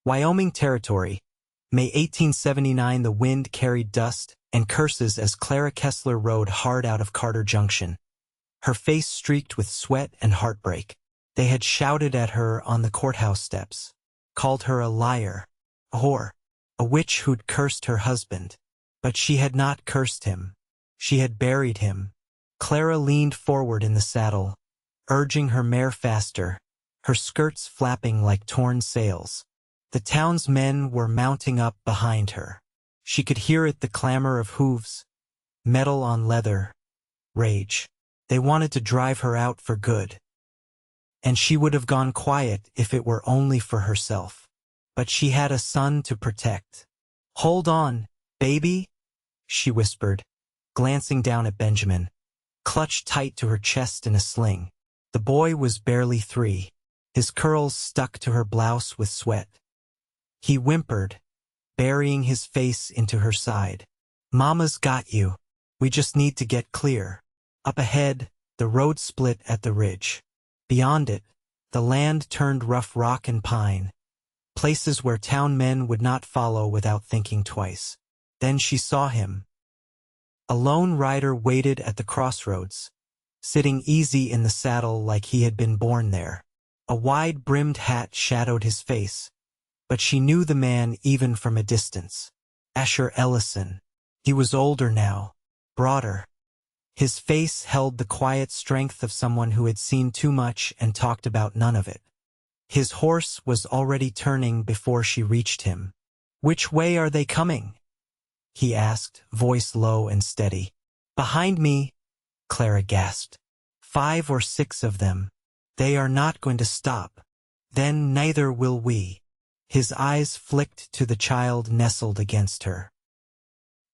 Wyoming Territory, May 1879. The wind carried dust and curses as Clara Kessler rode hard out of Carter Junction, her face streaked with sweat and heartbreak. They had shouted at her on the courthouse steps, called her a liar, a whore, a witch who'd cursed her husband. But she had not cursed him. She had buried him. Clara leaned forward in the saddle, urging her mare faster, her skirts flapping like torn sails. The town's men were mounting up behind her. She could hear it, the clamor of hooves, metal on leather, rage. They wanted to drive her out for good. And she would have gone quiet if it were only for herself. But she had a son to protect. "Hold on, baby," she whispered, glancing down at Benjamin, clutched tight to her chest in a sling. The boy was barely 3. His curls stuck to her blouse with sweat. He whimpered, burying his face into her side. "Mama's got you. We just need to get clear." Up ahead, the road split at the ridge. Beyond it, the land turned rough rock and pine, places where town men would not follow without thinking twice. Then she saw him. A lone rider waited at the crossroads, sitting easy in the saddle like he had been born there. A wide-brimmed hat shadowed his face, but she knew the man even from a distance. Asher Ellison. He was older now, broader. His face held the quiet strength of someone who had seen too much and talked about none of it. His horse was already turning before she reached him. "Which way are they coming?" he asked, voice low and steady. "Behind me," Clara gasped. 5 or 6 of them. "They are not going to stop. Then neither will we." His eyes flicked to the child nestled against her.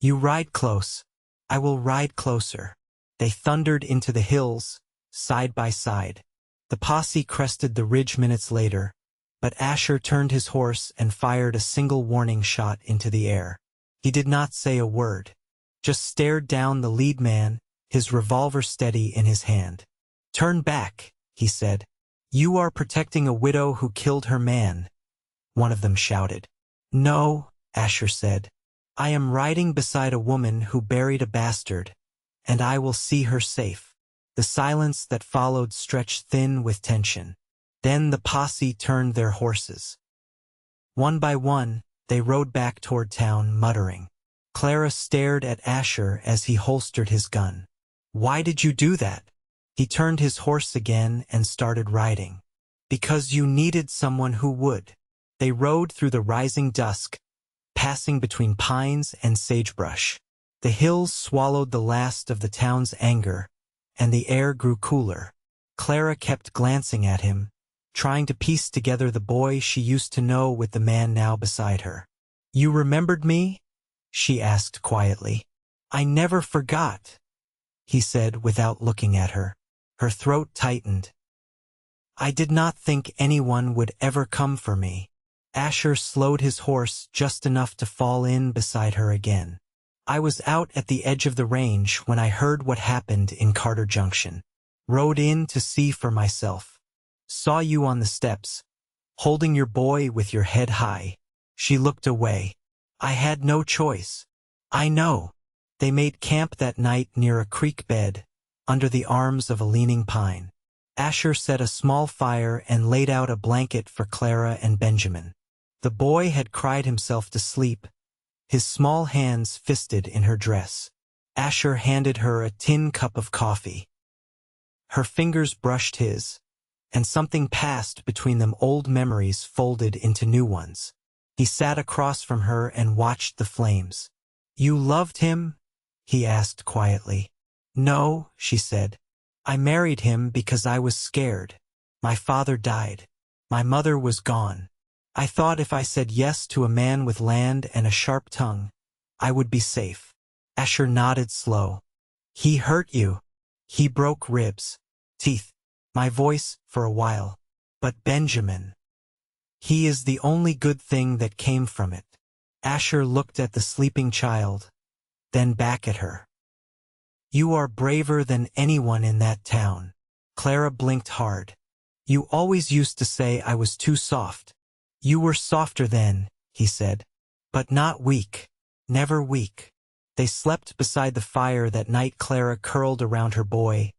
"You ride close. I will ride closer." They thundered into the hills, side by side. The posse crested the ridge minutes later, but Asher turned his horse and fired a single warning shot into the air. He did not say a word, just stared down the lead man, his revolver steady in his hand. "Turn back," he said. "You are protecting a widow who killed her man," one of them shouted. "No," Asher said. "I am riding beside a woman who buried a bastard, and I will see her safe." The silence that followed stretched thin with tension. Then the posse turned their horses. One by one, they rode back toward town, muttering. Clara stared at Asher as he holstered his gun. "Why did you do that?" He turned his horse again and started riding. "Because you needed someone who would." They rode through the rising dusk, passing between pines and sagebrush. The hills swallowed the last of the town's anger, and the air grew cooler. Clara kept glancing at him, trying to piece together the boy she used to know with the man now beside her. "You remembered me?" she asked quietly. "I never forgot," he said without looking at her. Her throat tightened. "I did not think anyone would ever come for me." Asher slowed his horse just enough to fall in beside her again. "I was out at the edge of the range when I heard what happened in Carter Junction. Rode in to see for myself. Saw you on the steps, holding your boy with your head high." She looked away. "I had no choice." "I know." They made camp that night near a creek bed, under the arms of a leaning pine. Asher set a small fire and laid out a blanket for Clara and Benjamin. The boy had cried himself to sleep, his small hands fisted in her dress. Asher handed her a tin cup of coffee. Her fingers brushed his, and something passed between them, old memories folded into new ones. He sat across from her and watched the flames. "You loved him?" he asked quietly. "No," she said. "I married him because I was scared. My father died. My mother was gone. I thought if I said yes to a man with land and a sharp tongue, I would be safe." Asher nodded slow. "He hurt you. He broke ribs, teeth, my voice for a while. But Benjamin, he is the only good thing that came from it." Asher looked at the sleeping child, then back at her. "You are braver than anyone in that town." Clara blinked hard. "You always used to say I was too soft." You were softer then, he said. But not weak. Never weak. They slept beside the fire that night. Clara curled around her boy,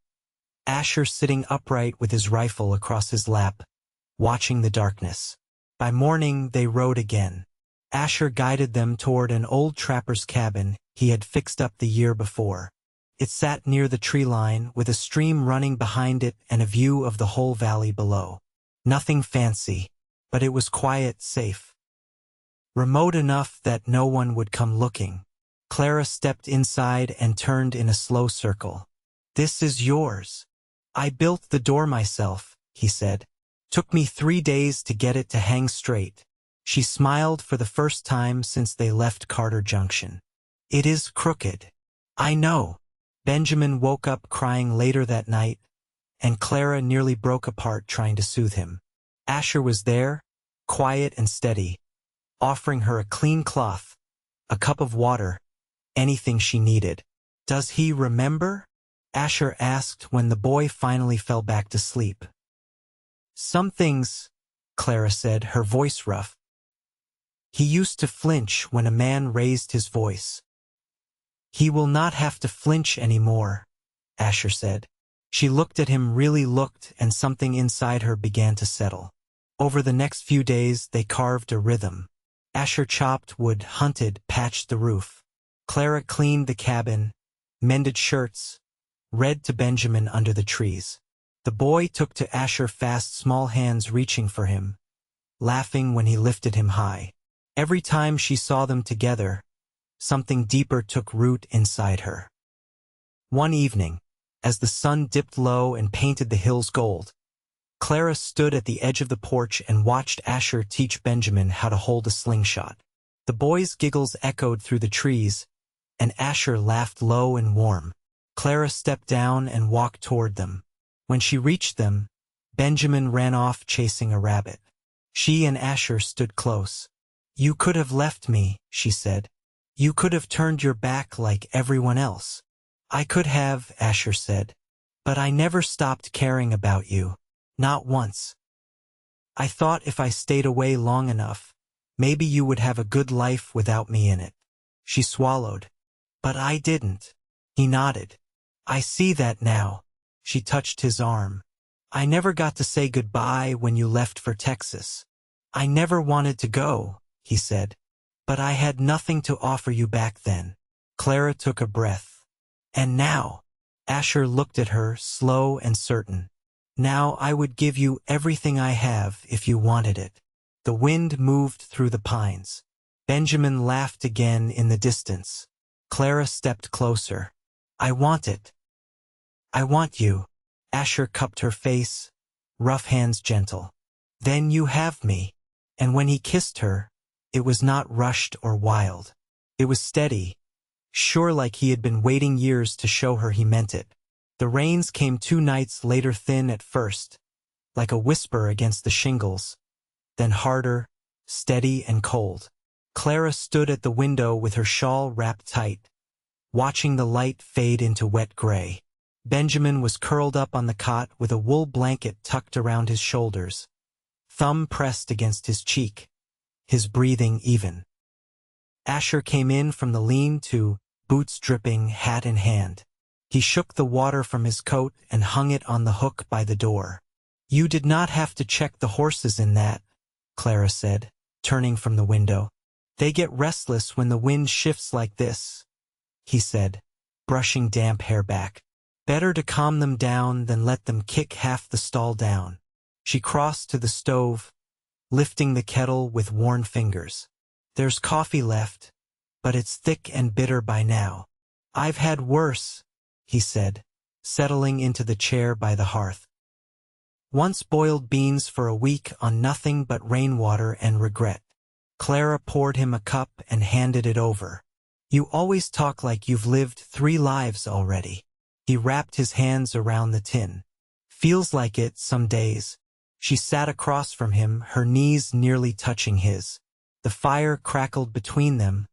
Asher sitting upright with his rifle across his lap, watching the darkness. By morning they rode again. Asher guided them toward an old trapper's cabin he had fixed up the year before. It sat near the tree line, with a stream running behind it and a view of the whole valley below. Nothing fancy, but it was quiet, safe. Remote enough that no one would come looking. Clara stepped inside and turned in a slow circle. "This is yours. I built the door myself," he said. "Took me 3 days to get it to hang straight." She smiled for the first time since they left Carter Junction. "It is crooked. I know." Benjamin woke up crying later that night, and Clara nearly broke apart trying to soothe him. Asher was there, quiet and steady, offering her a clean cloth, a cup of water, anything she needed. "Does he remember?" Asher asked when the boy finally fell back to sleep. "Some things," Clara said, her voice rough. "He used to flinch when a man raised his voice." "He will not have to flinch anymore," Asher said. She looked at him, really looked, and something inside her began to settle. Over the next few days they carved a rhythm. Asher chopped wood, hunted, patched the roof. Clara cleaned the cabin, mended shirts, read to Benjamin under the trees. The boy took to Asher fast, small hands reaching for him, laughing when he lifted him high. Every time she saw them together, something deeper took root inside her. One evening, as the sun dipped low and painted the hills gold, Clara stood at the edge of the porch and watched Asher teach Benjamin how to hold a slingshot. The boy's giggles echoed through the trees, and Asher laughed low and warm. Clara stepped down and walked toward them. When she reached them, Benjamin ran off chasing a rabbit. She and Asher stood close. "You could have left me," she said. "You could have turned your back like everyone else." "I could have," Asher said. "But I never stopped caring about you. Not once. I thought if I stayed away long enough, maybe you would have a good life without me in it." She swallowed. "But I didn't." He nodded. "I see that now." She touched his arm. "I never got to say goodbye when you left for Texas." "I never wanted to go," he said. "But I had nothing to offer you back then." Clara took a breath. "And now," Asher looked at her, slow and certain, "now I would give you everything I have if you wanted it." The wind moved through the pines. Benjamin laughed again in the distance. Clara stepped closer. "I want it. I want you." Asher cupped her face, rough hands gentle. "Then you have me." And when he kissed her, it was not rushed or wild. It was steady, sure, like he had been waiting years to show her he meant it. The rains came 2 nights later, thin at first, like a whisper against the shingles, then harder, steady and cold. Clara stood at the window with her shawl wrapped tight, watching the light fade into wet gray. Benjamin was curled up on the cot with a wool blanket tucked around his shoulders, thumb pressed against his cheek, his breathing even. Asher came in from the lean-to, boots dripping, hat in hand. He shook the water from his coat and hung it on the hook by the door. "You did not have to check the horses in that," Clara said, turning from the window. "They get restless when the wind shifts like this," he said, brushing damp hair back. "Better to calm them down than let them kick half the stall down." She crossed to the stove, lifting the kettle with worn fingers. "There's coffee left, but it's thick and bitter by now." "I've had worse," he said, settling into the chair by the hearth. "Once boiled beans for a week on nothing but rainwater and regret." Clara poured him a cup and handed it over. "You always talk like you've lived 3 lives already." He wrapped his hands around the tin. "Feels like it some days." She sat across from him, her knees nearly touching his. The fire crackled between them,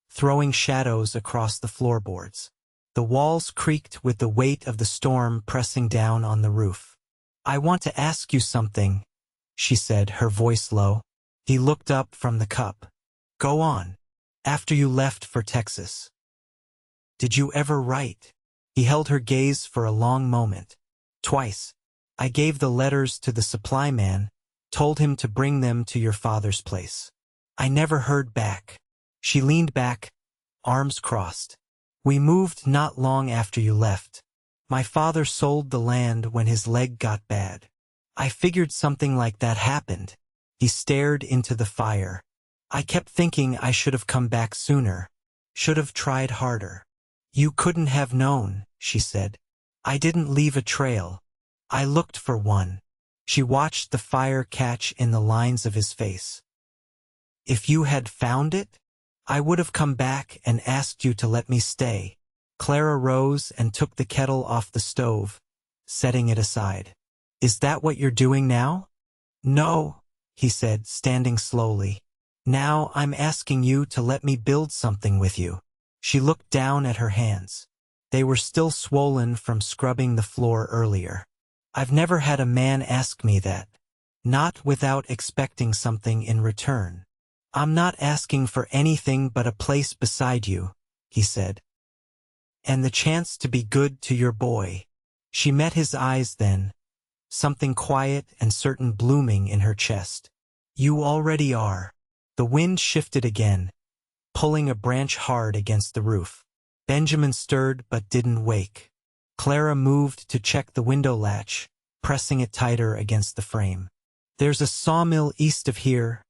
throwing shadows across the floorboards. The walls creaked with the weight of the storm pressing down on the roof. "I want to ask you something," she said, her voice low. He looked up from the cup. Go on. After you left for Texas. Did you ever write? He held her gaze for a long moment. Twice. I gave the letters to the supply man, told him to bring them to your father's place. I never heard back. She leaned back, arms crossed. We moved not long after you left. My father sold the land when his leg got bad. I figured something like that happened. He stared into the fire. I kept thinking I should have come back sooner. Should have tried harder. You couldn't have known, she said. I didn't leave a trail. I looked for one. She watched the fire catch in the lines of his face. If you had found it, I would have come back and asked you to let me stay. Clara rose and took the kettle off the stove, setting it aside. Is that what you're doing now? No, he said, standing slowly. Now I'm asking you to let me build something with you. She looked down at her hands. They were still swollen from scrubbing the floor earlier. I've never had a man ask me that. Not without expecting something in return. I'm not asking for anything but a place beside you, he said. And the chance to be good to your boy. She met his eyes then, something quiet and certain blooming in her chest. You already are. The wind shifted again, pulling a branch hard against the roof. Benjamin stirred but didn't wake. Clara moved to check the window latch, pressing it tighter against the frame. There's a sawmill east of here,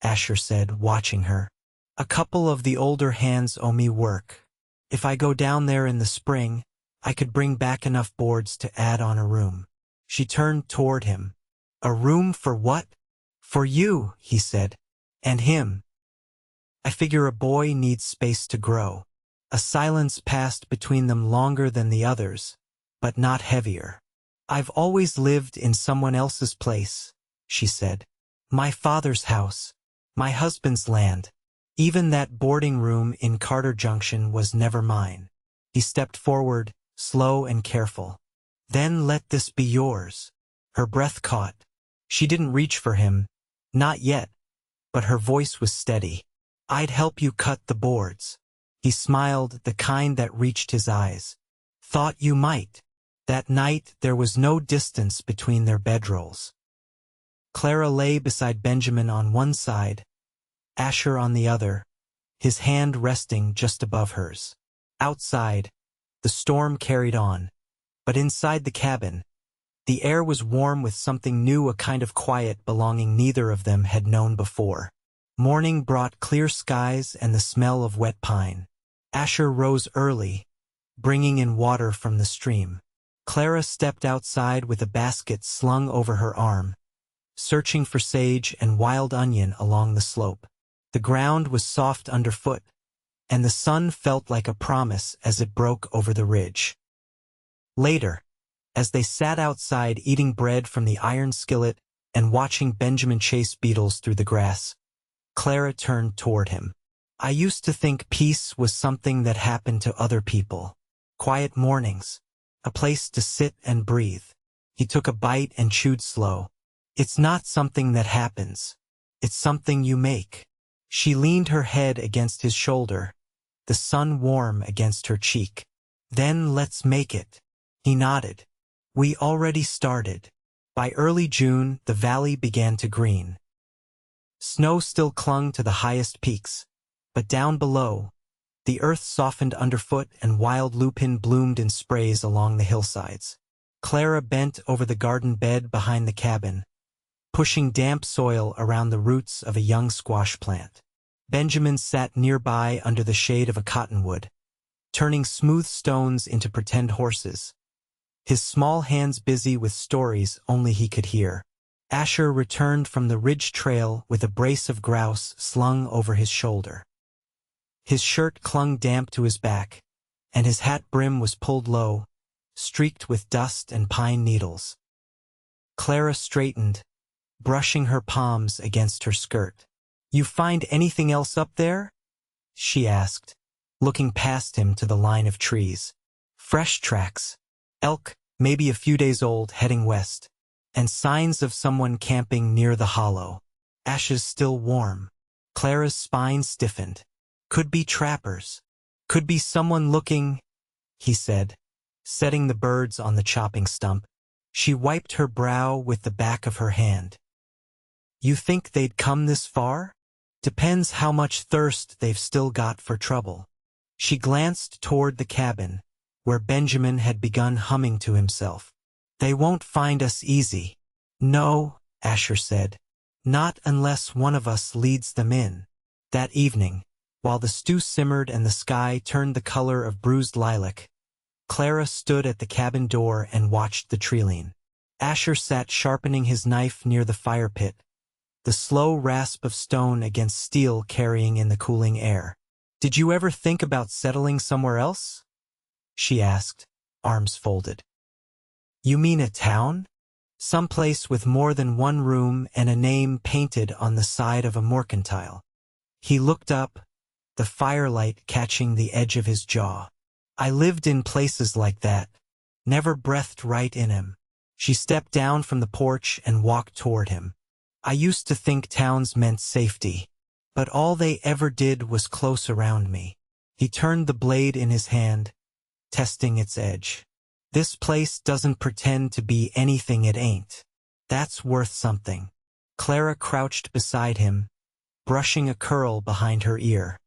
Asher said, watching her. A couple of the older hands owe me work. If I go down there in the spring, I could bring back enough boards to add on a room. She turned toward him. A room for what? For you, he said. And him. I figure a boy needs space to grow. A silence passed between them longer than the others, but not heavier. I've always lived in someone else's place, she said. My father's house. My husband's land. Even that boarding room in Carter Junction was never mine. He stepped forward, slow and careful. Then let this be yours. Her breath caught. She didn't reach for him. Not yet. But her voice was steady. I'd help you cut the boards. He smiled, the kind that reached his eyes. Thought you might. That night there was no distance between their bedrolls. Clara lay beside Benjamin on one side, Asher on the other, his hand resting just above hers. Outside, the storm carried on, but inside the cabin, the air was warm with something new, a kind of quiet belonging neither of them had known before. Morning brought clear skies and the smell of wet pine. Asher rose early, bringing in water from the stream. Clara stepped outside with a basket slung over her arm, searching for sage and wild onion along the slope. The ground was soft underfoot, and the sun felt like a promise as it broke over the ridge. Later, as they sat outside eating bread from the iron skillet and watching Benjamin chase beetles through the grass, Clara turned toward him. I used to think peace was something that happened to other people. Quiet mornings, a place to sit and breathe. He took a bite and chewed slow. It's not something that happens. It's something you make. She leaned her head against his shoulder, the sun warm against her cheek. Then let's make it. He nodded. We already started. By early June, the valley began to green. Snow still clung to the highest peaks, but down below, the earth softened underfoot and wild lupin bloomed in sprays along the hillsides. Clara bent over the garden bed behind the cabin, pushing damp soil around the roots of a young squash plant. Benjamin sat nearby under the shade of a cottonwood, turning smooth stones into pretend horses, his small hands busy with stories only he could hear. Asher returned from the ridge trail with a brace of grouse slung over his shoulder. His shirt clung damp to his back, and his hat brim was pulled low, streaked with dust and pine needles. Clara straightened, brushing her palms against her skirt. You find anything else up there? She asked, looking past him to the line of trees. Fresh tracks. Elk, maybe a few days old, heading west, and signs of someone camping near the hollow. Ashes still warm. Clara's spine stiffened. Could be trappers. Could be someone looking, he said, setting the birds on the chopping stump. She wiped her brow with the back of her hand. You think they'd come this far? Depends how much thirst they've still got for trouble. She glanced toward the cabin, where Benjamin had begun humming to himself. They won't find us easy. No, Asher said. Not unless one of us leads them in. That evening, while the stew simmered and the sky turned the color of bruised lilac, Clara stood at the cabin door and watched the treeline. Asher sat sharpening his knife near the fire pit, the slow rasp of stone against steel carrying in the cooling air. Did you ever think about settling somewhere else? She asked, arms folded. You mean a town? Someplace with more than one room and a name painted on the side of a mercantile. He looked up, the firelight catching the edge of his jaw. I lived in places like that, never breathed right in him. She stepped down from the porch and walked toward him. I used to think towns meant safety, but all they ever did was close around me. He turned the blade in his hand, testing its edge. This place doesn't pretend to be anything it ain't. That's worth something. Clara crouched beside him, brushing a curl behind her ear.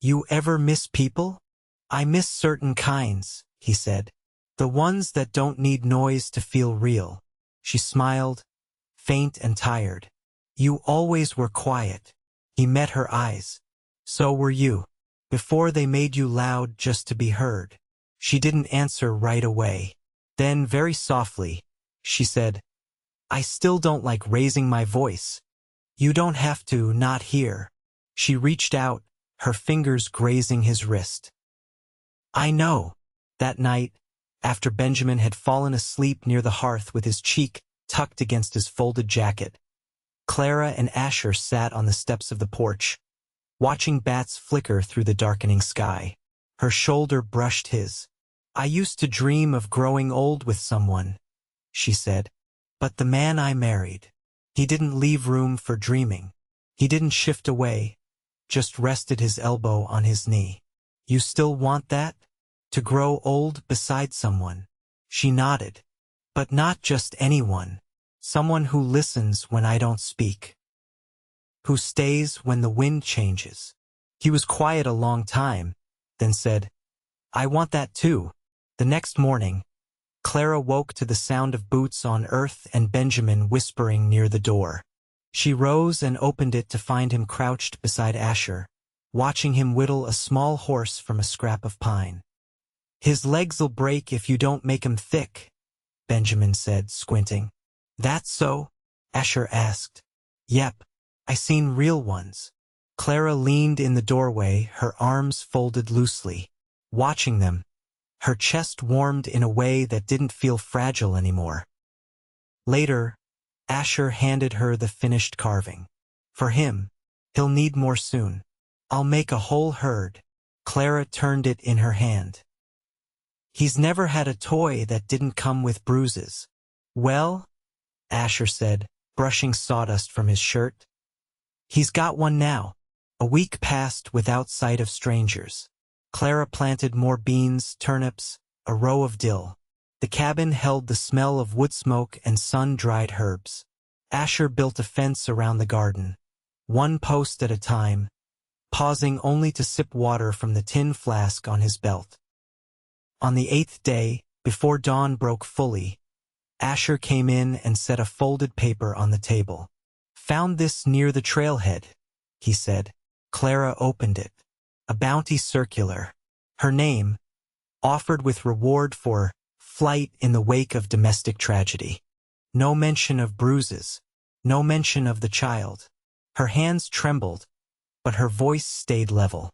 You ever miss people? I miss certain kinds, he said. The ones that don't need noise to feel real. She smiled, faint and tired. You always were quiet. He met her eyes. So were you. Before they made you loud just to be heard. She didn't answer right away. Then, very softly, she said, I still don't like raising my voice. You don't have to, not here. She reached out, her fingers grazing his wrist. I know. That night, after Benjamin had fallen asleep near the hearth with his cheek tucked against his folded jacket, Clara and Asher sat on the steps of the porch, watching bats flicker through the darkening sky. Her shoulder brushed his. I used to dream of growing old with someone, she said. But the man I married, he didn't leave room for dreaming. He didn't shift away, just rested his elbow on his knee. You still want that? To grow old beside someone? She nodded. But not just anyone. Someone who listens when I don't speak. Who stays when the wind changes. He was quiet a long time, then said, I want that too. The next morning, Clara woke to the sound of boots on earth and Benjamin whispering near the door. She rose and opened it to find him crouched beside Asher, watching him whittle a small horse from a scrap of pine. His legs'll break if you don't make 'em thick, Benjamin said, squinting. That so? Asher asked. Yep, I seen real ones. Clara leaned in the doorway, her arms folded loosely, watching them. Her chest warmed in a way that didn't feel fragile anymore. Later, Asher handed her the finished carving. For him, he'll need more soon. I'll make a whole herd. Clara turned it in her hand. He's never had a toy that didn't come with bruises. Well, Asher said, brushing sawdust from his shirt. He's got one now. A week passed without sight of strangers. Clara planted more beans, turnips, a row of dill. The cabin held the smell of wood smoke and sun-dried herbs. Asher built a fence around the garden, one post at a time, pausing only to sip water from the tin flask on his belt. On the 8th day, before dawn broke fully, Asher came in and set a folded paper on the table. Found this near the trailhead, he said. Clara opened it. A bounty circular. Her name, offered with reward for flight in the wake of domestic tragedy. No mention of bruises. No mention of the child. Her hands trembled, but her voice stayed level.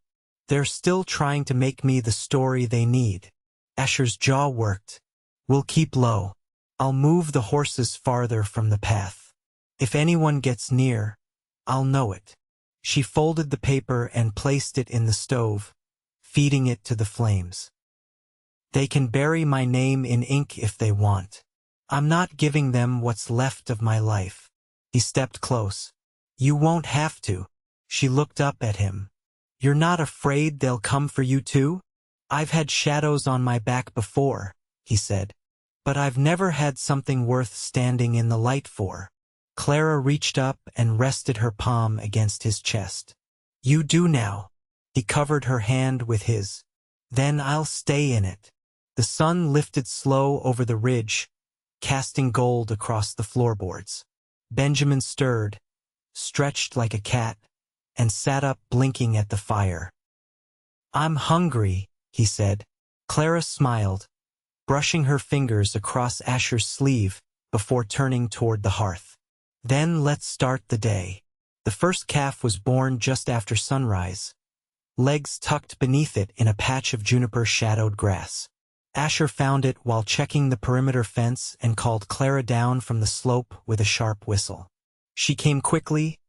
They're still trying to make me the story they need. Asher's jaw worked. We'll keep low. I'll move the horses farther from the path. If anyone gets near, I'll know it. She folded the paper and placed it in the stove, feeding it to the flames. They can bury my name in ink if they want. I'm not giving them what's left of my life. He stepped close. You won't have to. She looked up at him. You're not afraid they'll come for you too? I've had shadows on my back before, he said. But I've never had something worth standing in the light for. Clara reached up and rested her palm against his chest. You do now. He covered her hand with his. Then I'll stay in it. The sun lifted slow over the ridge, casting gold across the floorboards. Benjamin stirred, stretched like a cat, and sat up blinking at the fire. I'm hungry, he said. Clara smiled, brushing her fingers across Asher's sleeve before turning toward the hearth. Then let's start the day. The first calf was born just after sunrise, legs tucked beneath it in a patch of juniper-shadowed grass. Asher found it while checking the perimeter fence and called Clara down from the slope with a sharp whistle. She came quickly,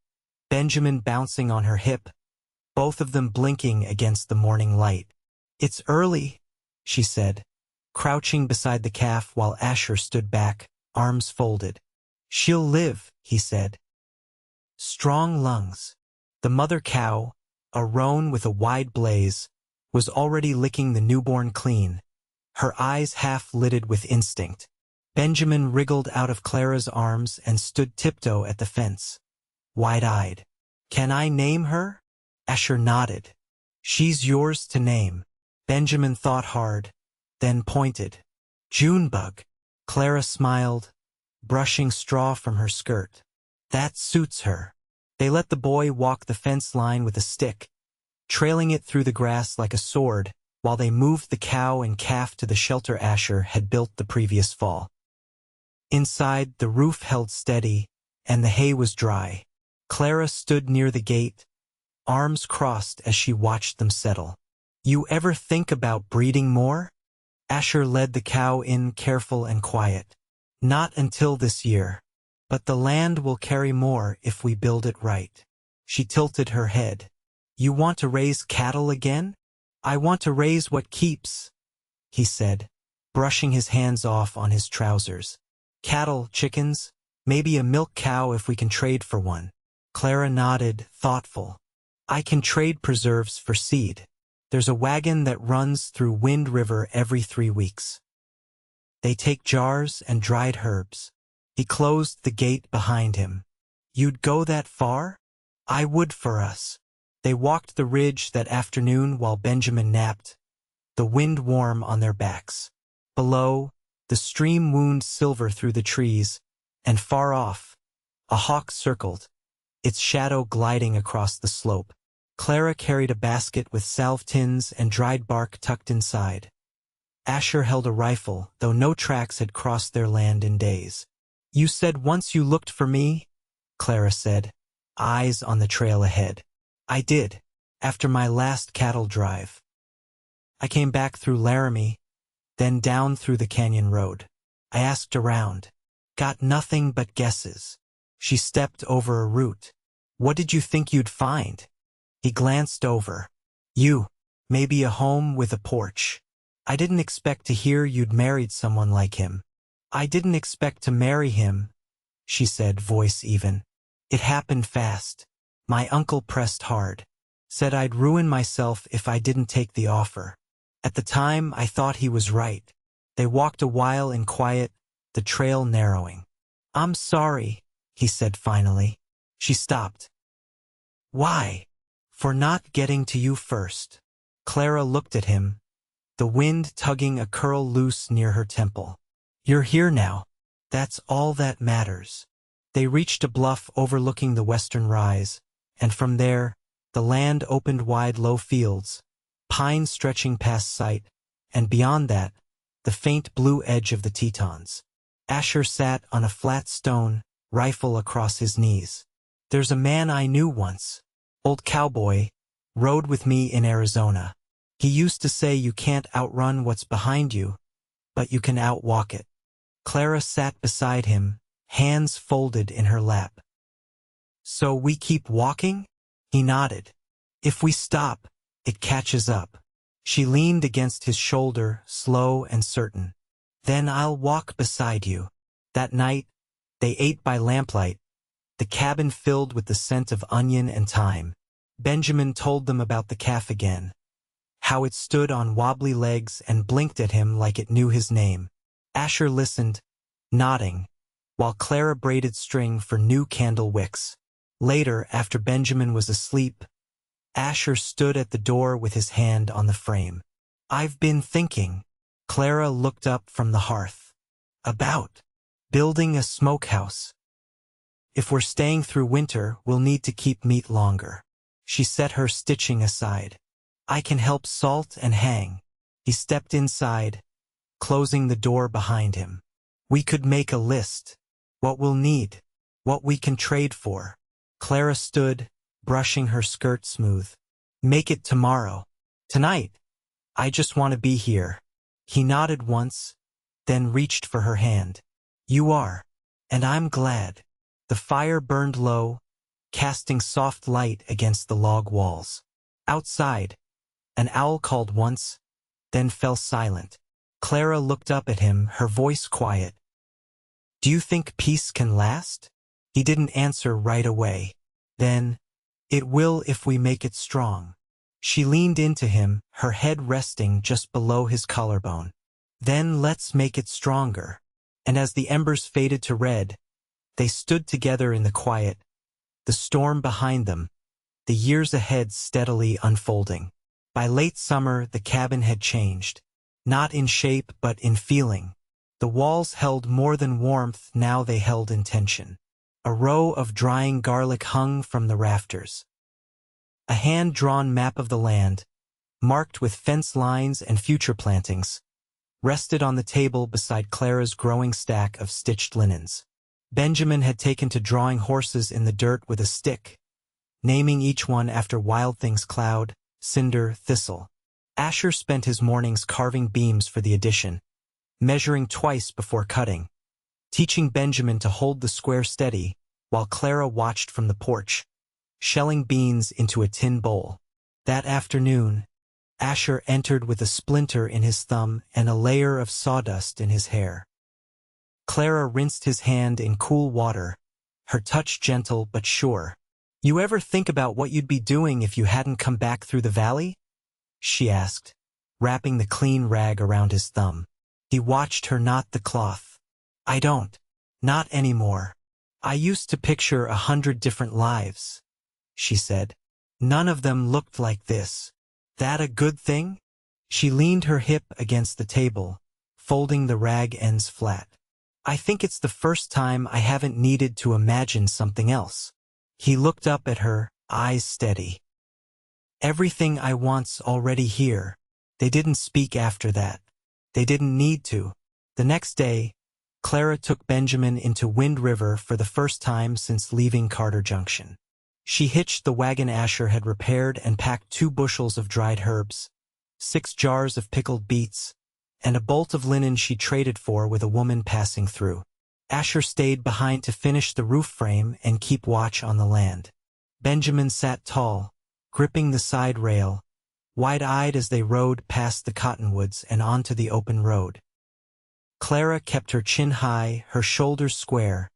Benjamin bouncing on her hip, both of them blinking against the morning light. It's early, she said, crouching beside the calf while Asher stood back, arms folded. She'll live, he said. Strong lungs. The mother cow, a roan with a wide blaze, was already licking the newborn clean, her eyes half-lidded with instinct. Benjamin wriggled out of Clara's arms and stood tiptoe at the fence, wide-eyed. Can I name her? Asher nodded. She's yours to name. Benjamin thought hard, then pointed. Junebug. Clara smiled, brushing straw from her skirt. That suits her. They let the boy walk the fence line with a stick, trailing it through the grass like a sword, while they moved the cow and calf to the shelter Asher had built the previous fall. Inside, the roof held steady, and the hay was dry. Clara stood near the gate, arms crossed as she watched them settle. You ever think about breeding more? Asher led the cow in careful and quiet. Not until this year. But the land will carry more if we build it right. She tilted her head. You want to raise cattle again? I want to raise what keeps, he said, brushing his hands off on his trousers. Cattle, chickens, maybe a milk cow if we can trade for one. Clara nodded, thoughtful. I can trade preserves for seed. There's a wagon that runs through Wind River every 3 weeks. They take jars and dried herbs. He closed the gate behind him. You'd go that far? I would for us. They walked the ridge that afternoon while Benjamin napped, the wind warm on their backs. Below, the stream wound silver through the trees, and far off, a hawk circled, its shadow gliding across the slope. Clara carried a basket with salve tins and dried bark tucked inside. Asher held a rifle, though no tracks had crossed their land in days. You said once you looked for me? Clara said, eyes on the trail ahead. I did, after my last cattle drive. I came back through Laramie, then down through the canyon road. I asked around. Got nothing but guesses. She stepped over a root. What did you think you'd find? He glanced over. You, maybe a home with a porch. I didn't expect to hear you'd married someone like him. I didn't expect to marry him, she said, voice even. It happened fast. My uncle pressed hard. Said I'd ruin myself if I didn't take the offer. At the time, I thought he was right. They walked a while in quiet, the trail narrowing. I'm sorry, he said finally. She stopped. Why? For not getting to you first. Clara looked at him, the wind tugging a curl loose near her temple. You're here now. That's all that matters. They reached a bluff overlooking the western rise, and from there, the land opened wide low fields, pines stretching past sight, and beyond that, the faint blue edge of the Tetons. Asher sat on a flat stone, rifle across his knees. There's a man I knew once, old Cowboy, rode with me in Arizona. He used to say you can't outrun what's behind you, but you can outwalk it. Clara sat beside him, hands folded in her lap. So we keep walking? He nodded. If we stop, it catches up. She leaned against his shoulder, slow and certain. Then I'll walk beside you. That night, they ate by lamplight, the cabin filled with the scent of onion and thyme. Benjamin told them about the calf again, how it stood on wobbly legs and blinked at him like it knew his name. Asher listened, nodding, while Clara braided string for new candle wicks. Later, after Benjamin was asleep, Asher stood at the door with his hand on the frame. "I've been thinking," Clara looked up from the hearth, "about building a smokehouse. If we're staying through winter, we'll need to keep meat longer." She set her stitching aside. "I can help salt and hang." He stepped inside, closing the door behind him. "We could make a list. What we'll need. What we can trade for." Clara stood, brushing her skirt smooth. "Make it tomorrow. Tonight. I just want to be here." He nodded once, then reached for her hand. "You are. And I'm glad." The fire burned low, casting soft light against the log walls. Outside, an owl called once, then fell silent. Clara looked up at him, her voice quiet. "Do you think peace can last?" He didn't answer right away. Then, "It will if we make it strong." She leaned into him, her head resting just below his collarbone. "Then let's make it stronger." And as the embers faded to red, they stood together in the quiet, the storm behind them, the years ahead steadily unfolding. By late summer, the cabin had changed, not in shape but in feeling. The walls held more than warmth, now they held intention. A row of drying garlic hung from the rafters. A hand-drawn map of the land, marked with fence lines and future plantings, rested on the table beside Clara's growing stack of stitched linens. Benjamin had taken to drawing horses in the dirt with a stick, naming each one after wild things: cloud, cinder, thistle. Asher spent his mornings carving beams for the addition, measuring twice before cutting, teaching Benjamin to hold the square steady, while Clara watched from the porch, shelling beans into a tin bowl. That afternoon, Asher entered with a splinter in his thumb and a layer of sawdust in his hair. Clara rinsed his hand in cool water, her touch gentle but sure. "You ever think about what you'd be doing if you hadn't come back through the valley?" she asked, wrapping the clean rag around his thumb. He watched her knot the cloth. "I don't. Not anymore. I used to picture 100 different lives," she said. "None of them looked like this. That a good thing?" She leaned her hip against the table, folding the rag ends flat. "I think it's the first time I haven't needed to imagine something else." He looked up at her, eyes steady. "Everything I want's already here." They didn't speak after that. They didn't need to. The next day, Clara took Benjamin into Wind River for the first time since leaving Carter Junction. She hitched the wagon Asher had repaired and packed 2 bushels of dried herbs, 6 jars of pickled beets, and a bolt of linen she traded for with a woman passing through. Asher stayed behind to finish the roof frame and keep watch on the land. Benjamin sat tall, gripping the side rail, wide-eyed as they rode past the cottonwoods and onto the open road. Clara kept her chin high, her shoulders square,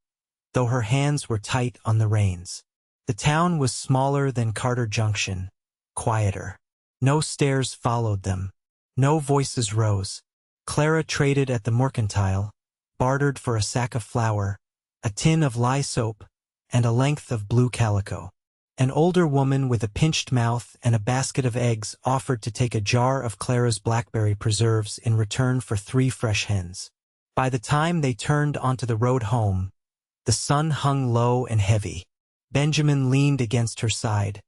though her hands were tight on the reins. The town was smaller than Carter Junction, quieter. No stairs followed them. No voices rose. Clara traded at the mercantile, bartered for a sack of flour, a tin of lye soap, and a length of blue calico. An older woman with a pinched mouth and a basket of eggs offered to take a jar of Clara's blackberry preserves in return for 3 fresh hens. By the time they turned onto the road home, the sun hung low and heavy. Benjamin leaned against her side,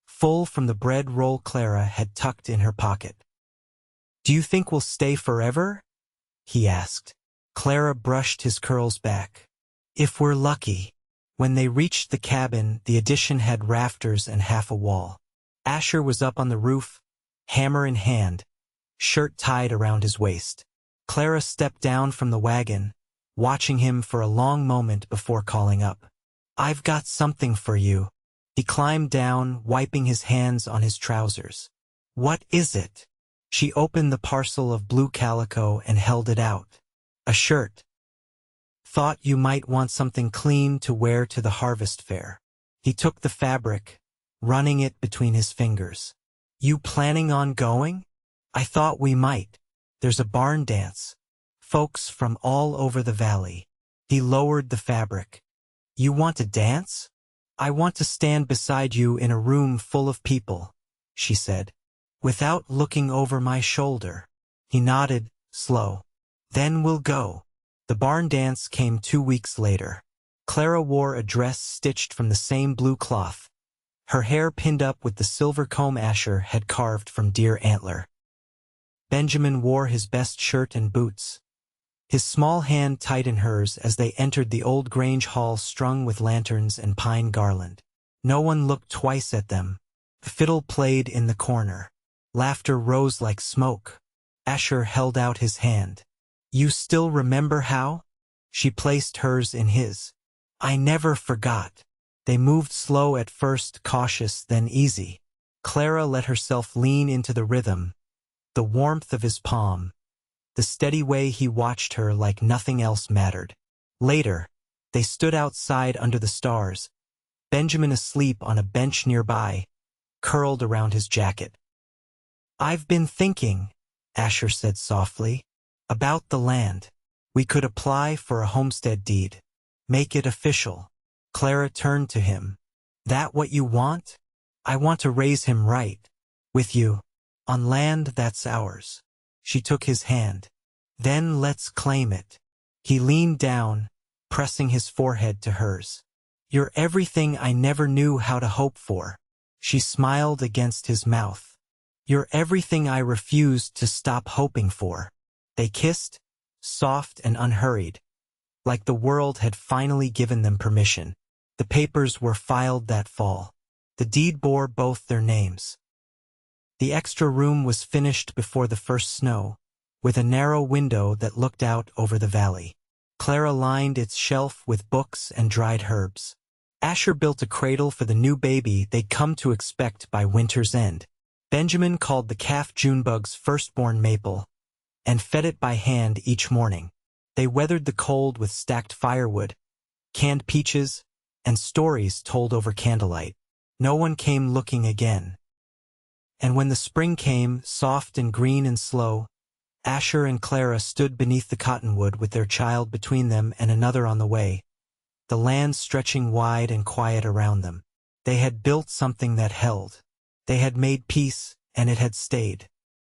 full from the bread roll Clara had tucked in her pocket. "Do you think we'll stay forever?" he asked. Clara brushed his curls back. "If we're lucky." When they reached the cabin, the addition had rafters and half a wall. Asher was up on the roof, hammer in hand, shirt tied around his waist. Clara stepped down from the wagon, watching him for a long moment before calling up. "I've got something for you." He climbed down, wiping his hands on his trousers. "What is it?" She opened the parcel of blue calico and held it out. "A shirt. Thought you might want something clean to wear to the harvest fair. He took the fabric, running it between his fingers. You planning on going? I thought we might. There's a barn dance. Folks from all over the valley. He lowered the fabric. You want to dance? I want to stand beside you in a room full of people, she said, without looking over my shoulder. He nodded, slow. Then we'll go. The barn dance came 2 weeks later. Clara wore a dress stitched from the same blue cloth, her hair pinned up with the silver comb Asher had carved from deer antler. Benjamin wore his best shirt and boots, his small hand tight in hers as they entered the old Grange hall strung with lanterns and pine garland. No one looked twice at them. The fiddle played in the corner. Laughter rose like smoke. Asher held out his hand. You still remember how? She placed hers in his. I never forgot. They moved slow at first, cautious, then easy. Clara let herself lean into the rhythm, the warmth of his palm, the steady way he watched her like nothing else mattered. Later, they stood outside under the stars, Benjamin asleep on a bench nearby, curled around his jacket. I've been thinking, Asher said softly, about the land. We could apply for a homestead deed. Make it official. Clara turned to him. That what you want? I want to raise him right. With you. On land that's ours. She took his hand. Then let's claim it. He leaned down, pressing his forehead to hers. You're everything I never knew how to hope for. She smiled against his mouth. You're everything I refused to stop hoping for. They kissed, soft and unhurried, like the world had finally given them permission. The papers were filed that fall. The deed bore both their names. The extra room was finished before the first snow, with a narrow window that looked out over the valley. Clara lined its shelf with books and dried herbs. Asher built a cradle for the new baby they'd come to expect by winter's end. Benjamin called the calf Junebug's firstborn Maple, and fed it by hand each morning. They weathered the cold with stacked firewood, canned peaches, and stories told over candlelight. No one came looking again. And when the spring came, soft and green and slow, Asher and Clara stood beneath the cottonwood with their child between them and another on the way, the land stretching wide and quiet around them. They had built something that held. They had made peace, and it had stayed.